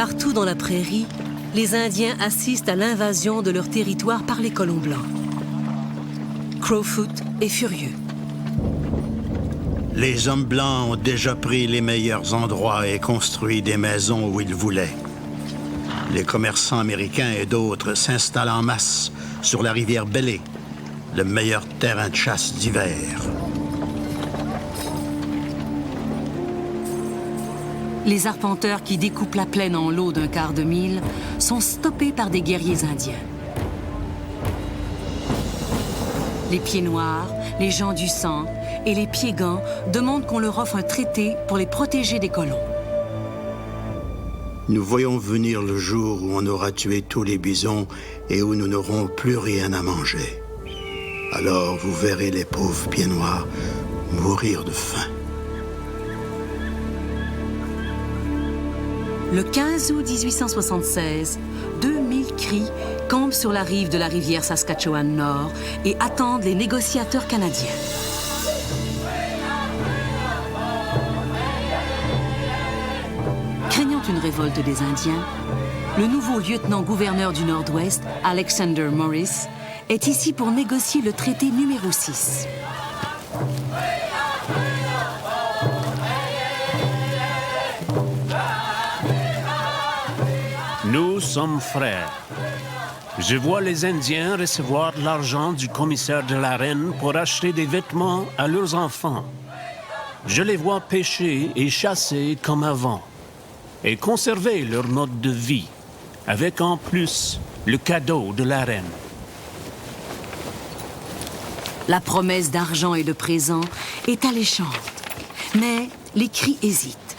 Partout dans la prairie, les Indiens assistent à l'invasion de leur territoire par les colons blancs. Crowfoot est furieux. Les hommes blancs ont déjà pris les meilleurs endroits et construit des maisons où ils voulaient. Les commerçants américains et d'autres s'installent en masse sur la rivière Belly, le meilleur terrain de chasse d'hiver. Les arpenteurs qui découpent la plaine en lots d'un quart de mille sont stoppés par des guerriers indiens. Les pieds noirs, les gens du sang et les pieds-gants demandent qu'on leur offre un traité pour les protéger des colons. Nous voyons venir le jour où on aura tué tous les bisons et où nous n'aurons plus rien à manger. Alors vous verrez les pauvres pieds noirs mourir de faim. Le 15 août 1876, 2000 Cris campent sur la rive de la rivière Saskatchewan-Nord et attendent les négociateurs canadiens. Craignant une révolte des Indiens, le nouveau lieutenant-gouverneur du Nord-Ouest, Alexander Morris, est ici pour négocier le traité numéro 6. Nous sommes frères. Je vois les Indiens recevoir l'argent du commissaire de la reine pour acheter des vêtements à leurs enfants. Je les vois pêcher et chasser comme avant et conserver leur mode de vie, avec en plus le cadeau de la reine. La promesse d'argent et de présents est alléchante, mais les Cris hésitent.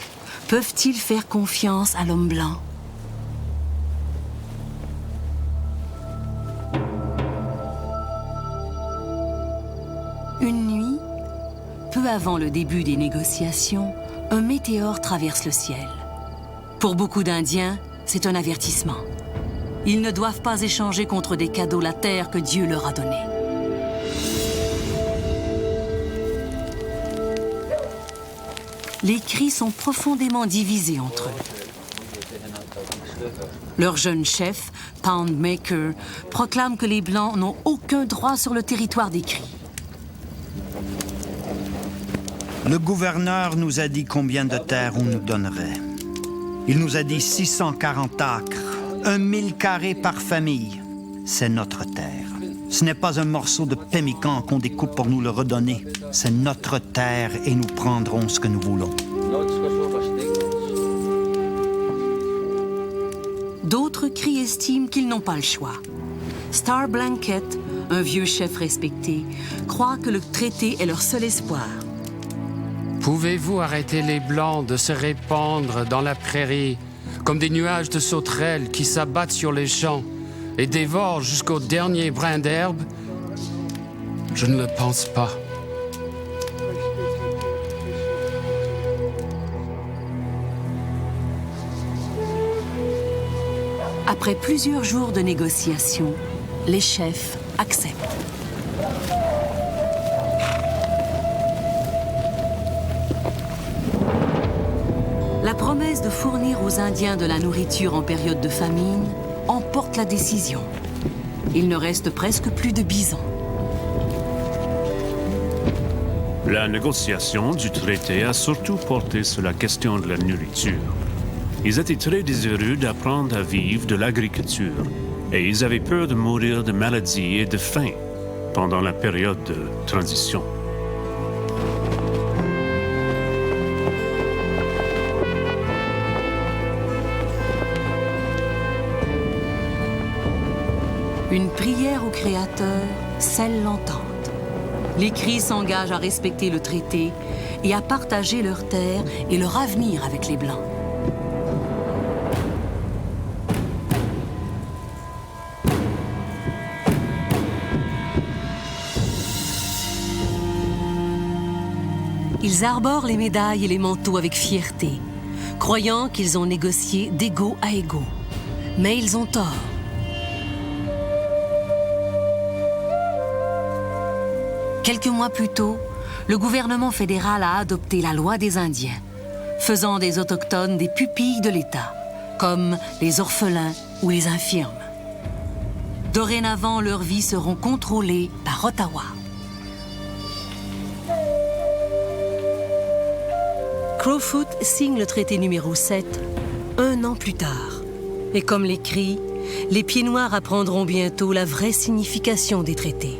Peuvent-ils faire confiance à l'homme blanc? Une nuit, peu avant le début des négociations, un météore traverse le ciel. Pour beaucoup d'Indiens, c'est un avertissement. Ils ne doivent pas échanger contre des cadeaux la terre que Dieu leur a donnée. Les Cris sont profondément divisés entre eux. Leur jeune chef, Poundmaker, proclame que les Blancs n'ont aucun droit sur le territoire des Cris. Le gouverneur nous a dit combien de terre on nous donnerait. Il nous a dit 640 acres, 1000 carrés par famille. C'est notre terre. Ce n'est pas un morceau de pemmican qu'on découpe pour nous le redonner. C'est notre terre et nous prendrons ce que nous voulons. D'autres Cris estiment qu'ils n'ont pas le choix. Star Blanket, un vieux chef respecté, croit que le traité est leur seul espoir. Pouvez-vous arrêter les Blancs de se répandre dans la prairie comme des nuages de sauterelles qui s'abattent sur les champs et dévorent jusqu'au dernier brin d'herbe? Je ne le pense pas. Après plusieurs jours de négociations, les chefs acceptent. La promesse de fournir aux Indiens de la nourriture en période de famine emporte la décision. Il ne reste presque plus de bisons. La négociation du traité a surtout porté sur la question de la nourriture. Ils étaient très désireux d'apprendre à vivre de l'agriculture et ils avaient peur de mourir de maladies et de faim pendant la période de transition. Une prière au Créateur scelle l'entente. Les Cris s'engagent à respecter le traité et à partager leurs terres et leur avenir avec les Blancs. Ils arborent les médailles et les manteaux avec fierté, croyant qu'ils ont négocié d'égo à égo. Mais ils ont tort. Quelques mois plus tôt, le gouvernement fédéral a adopté la loi des Indiens, faisant des Autochtones des pupilles de l'État. comme les orphelins ou les infirmes. Dorénavant, leurs vies seront contrôlées par Ottawa. Crowfoot signe le traité numéro 7 un an plus tard. Et comme l'écrit, les Pieds-Noirs apprendront bientôt la vraie signification des traités.